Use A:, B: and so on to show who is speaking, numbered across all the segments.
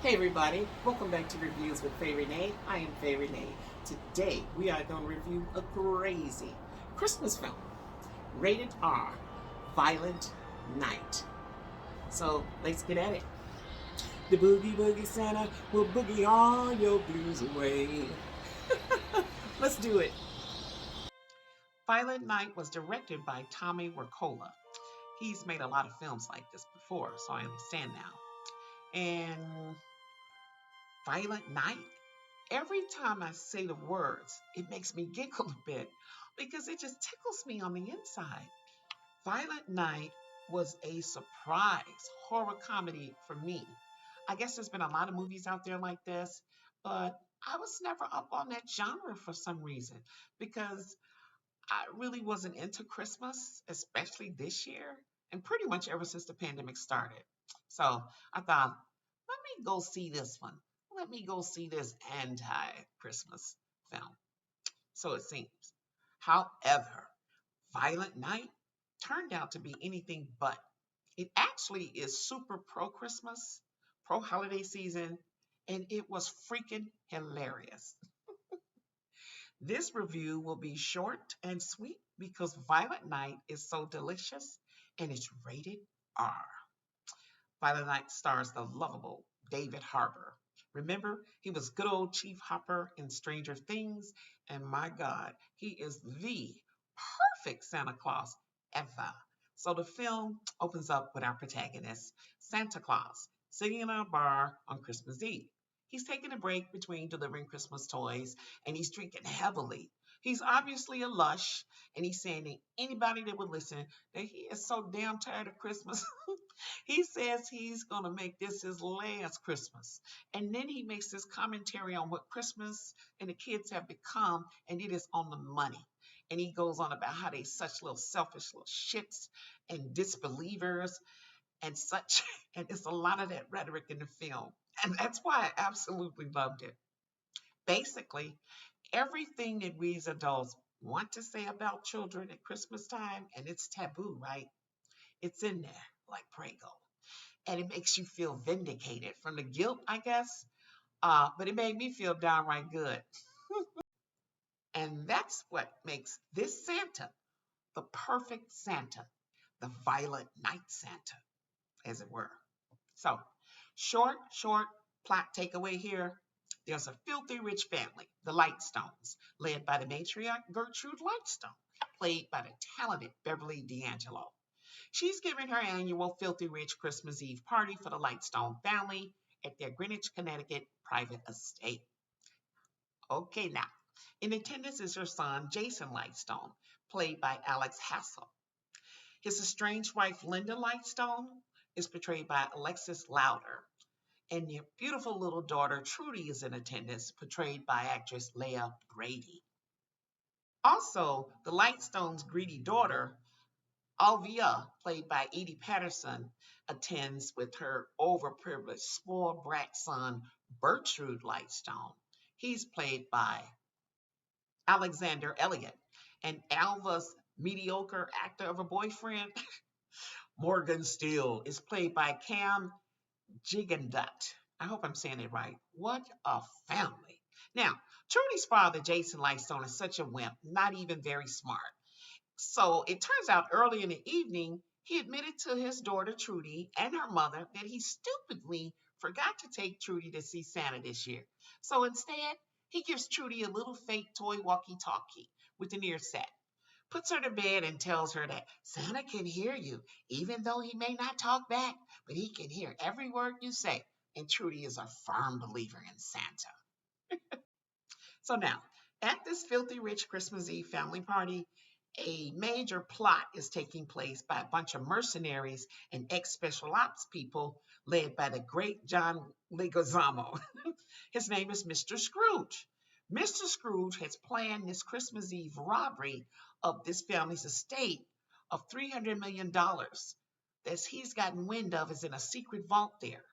A: Hey everybody, welcome back to Reviews with Faye Renee. I am Faye Renee. Today we are going to review a crazy Christmas film, rated R, Violent Night. So let's get at it. The boogie boogie Santa will boogie all your blues away. Let's do it. Violent Night was directed by Tommy Wirkola. He's made a lot of films like this before, so I understand now. And Violent Night? Every time I say the words, it makes me giggle a bit because it just tickles me on the inside. Violent Night was a surprise horror comedy for me. I guess there's been a lot of movies out there like this, but I was never up on that genre for some reason because I really wasn't into Christmas, especially this year, and pretty much ever since the pandemic started. So I thought, let me go see this one. Let me go see this anti Christmas film. So it seems. However, Violent Night turned out to be anything but. It actually is super pro Christmas, pro holiday season, and it was freaking hilarious. This review will be short and sweet because Violent Night is so delicious and it's rated R. Violent Night stars the lovable David Harbour. Remember, he was good old Chief Hopper in Stranger Things, and my God, he is the perfect Santa Claus ever. So the film opens up with our protagonist, Santa Claus, sitting in a bar on Christmas Eve. He's taking a break between delivering Christmas toys and he's drinking heavily. He's obviously a lush and he's saying to anybody that would listen that he is so damn tired of Christmas. He says he's going to make this his last Christmas. And then he makes this commentary on what Christmas and the kids have become, and it is on the money. And he goes on about how they such little selfish little shits and disbelievers and such. And it's a lot of that rhetoric in the film. And that's why I absolutely loved it. Basically, everything that we as adults want to say about children at Christmas time, and it's taboo, right? It's in there like Prego. And it makes you feel vindicated from the guilt, I guess. But it made me feel downright good. And that's what makes this Santa the perfect Santa, the Violent Night Santa, as it were. So, short plot takeaway here. There's a filthy rich family, the Lightstones, led by the matriarch Gertrude Lightstone, played by the talented Beverly D'Angelo. She's giving her annual filthy rich Christmas Eve party for the Lightstone family at their Greenwich, Connecticut private estate. Okay, now, in attendance is her son, Jason Lightstone, played by Alex Hassel. His estranged wife, Linda Lightstone, is portrayed by Alexis Louder. And their beautiful little daughter, Trudy, is in attendance, portrayed by actress Leah Brady. Also, the Lightstone's greedy daughter, Alvia, played by Edie Patterson, attends with her overprivileged, spoiled brat son, Bertrude Lightstone. He's played by Alexander Elliott. And Alva's mediocre actor of a boyfriend, Morgan Steele, is played by Cam Gigandat. I hope I'm saying it right. What a family. Now, Trudy's father, Jason Lightstone, is such a wimp, not even very smart. So it turns out early in the evening, he admitted to his daughter Trudy and her mother that he stupidly forgot to take Trudy to see Santa this year. So instead, he gives Trudy a little fake toy walkie talkie with an ear set, puts her to bed, and tells her that Santa can hear you, even though he may not talk back, but he can hear every word you say. And Trudy is a firm believer in Santa. So now, at this filthy rich Christmas Eve family party, a major plot is taking place by a bunch of mercenaries and ex-special ops people led by the great John Leguizamo. His name is Mr. Scrooge. Mr. Scrooge has planned this Christmas Eve robbery of this family's estate of $300 million that he's gotten wind of is in a secret vault there.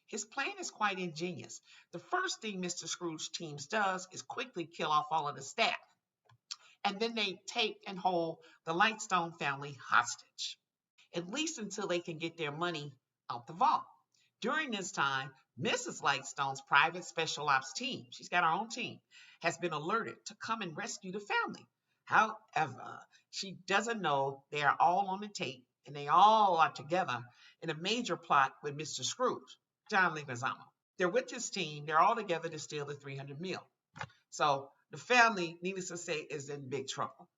A: His plan is quite ingenious. The first thing Mr. Scrooge teams does is quickly kill off all of the staff. And then they take and hold the Lightstone family hostage, at least until they can get their money out the vault. During this time, Mrs. Lightstone's private special ops team, she's got her own team, has been alerted to come and rescue the family. However, she doesn't know they are all on the tape and they all are together in a major plot with Mr. Scrooge, John Leguizamo. They're with his team. They're all together to steal the 300 mil. So the family, needless to say, is in big trouble.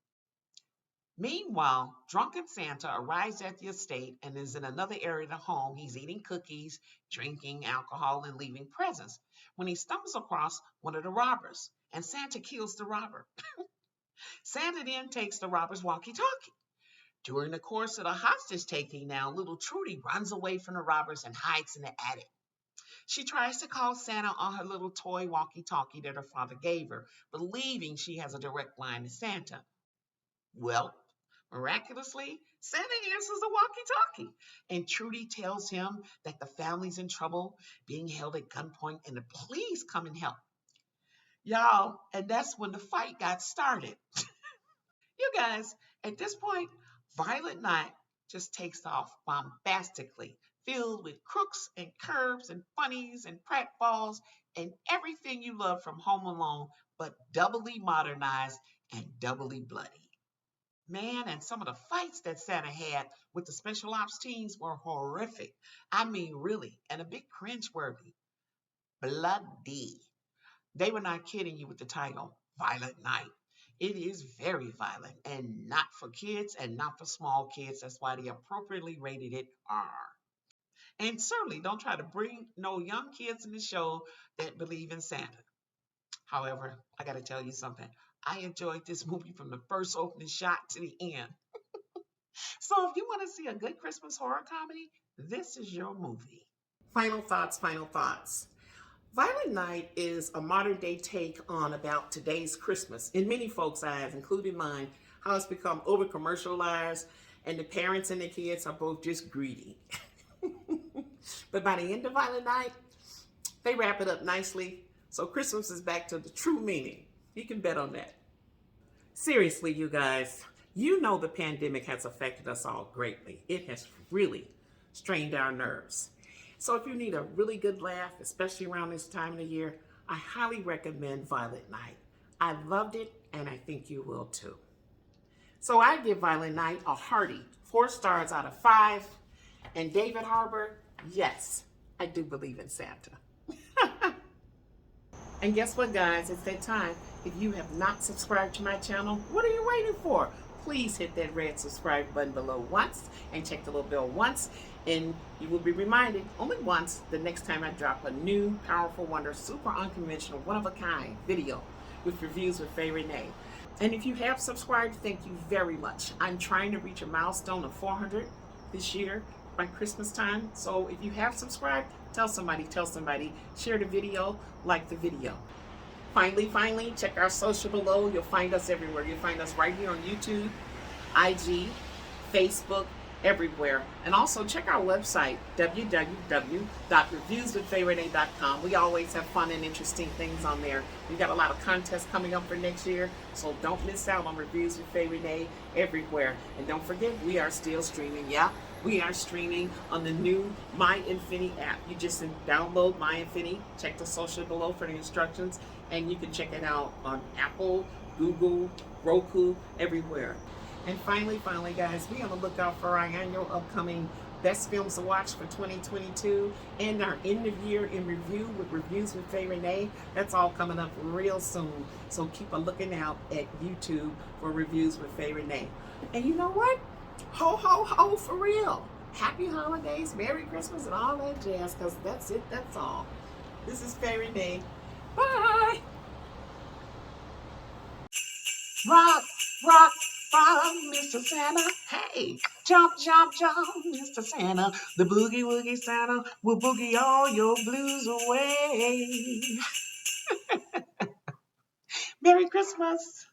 A: Meanwhile, drunken Santa arrives at the estate and is in another area of the home. He's eating cookies, drinking alcohol, and leaving presents when he stumbles across one of the robbers, and Santa kills the robber. Santa then takes the robber's walkie-talkie. During the course of the hostage taking now, little Trudy runs away from the robbers and hides in the attic. She tries to call Santa on her little toy walkie-talkie that her father gave her, believing she has a direct line to Santa. Well, miraculously, Santa answers the walkie-talkie, and Trudy tells him that the family's in trouble, being held at gunpoint, and the police come and help. Y'all, and that's when the fight got started. You guys, at this point, Violent Night just takes off bombastically, filled with crooks and curves and funnies and pratfalls and everything you love from Home Alone, but doubly modernized and doubly bloody. Man, and some of the fights that Santa had with the special ops teams were horrific. I mean, really, and a bit cringeworthy. Bloody. They were not kidding you with the title, Violent Night. It is very violent and not for kids and not for small kids. That's why they appropriately rated it R. And certainly don't try to bring no young kids in the show that believe in Santa. However, I got to tell you something. I enjoyed this movie from the first opening shot to the end. So if you want to see a good Christmas horror comedy, this is your movie. Final thoughts, final thoughts. Violent Night is a modern day take on about today's Christmas, in many folks' eyes, including mine, how it's become over commercialized and the parents and the kids are both just greedy. But by the end of Violent Night, they wrap it up nicely. So Christmas is back to the true meaning. You can bet on that. Seriously, you guys, you know the pandemic has affected us all greatly. It has really strained our nerves. So if you need a really good laugh, especially around this time of the year, I highly recommend Violent Night. I loved it, and I think you will too. So I give Violent Night a hearty 4 stars out of 5. And David Harbour, yes, I do believe in Santa. And guess what, guys? It's that time. If you have not subscribed to my channel, what are you waiting for? Please hit that red subscribe button below once and check the little bell once, and you will be reminded only once the next time I drop a new, powerful, wonder, super unconventional, one-of-a-kind video with reviews with Faye Renee. And if you have subscribed, thank you very much. I'm trying to reach a milestone of 400 this year by Christmas time. So if you have subscribed, tell somebody, share the video, like the video. Finally, check our social below. You'll find us everywhere. You'll find us right here on YouTube, IG, Facebook, everywhere. And also check our website, www.reviewswithfayrenee.com. We always have fun and interesting things on there. We've got a lot of contests coming up for next year, so don't miss out on Reviews with Faye Renee everywhere. And don't forget, we are still streaming. Yeah, we are streaming on the new My Infini app. You just download My Infini, check the social below for the instructions, and you can check it out on Apple, Google, Roku, everywhere. And finally, guys, be on the lookout for our annual upcoming Best Films to Watch for 2022 and our end of year in review with Reviews with Faye Renee. That's all coming up real soon. So keep a looking out at YouTube for Reviews with Faye Renee. And you know what? Ho, ho, ho, for real. Happy holidays, Merry Christmas, and all that jazz, because that's it, that's all. This is Faye Renee. Bye. Rock, rock, rock, Mr. Santa. Hey, jump, jump, jump, Mr. Santa. The boogie woogie Santa will boogie all your blues away. Merry Christmas.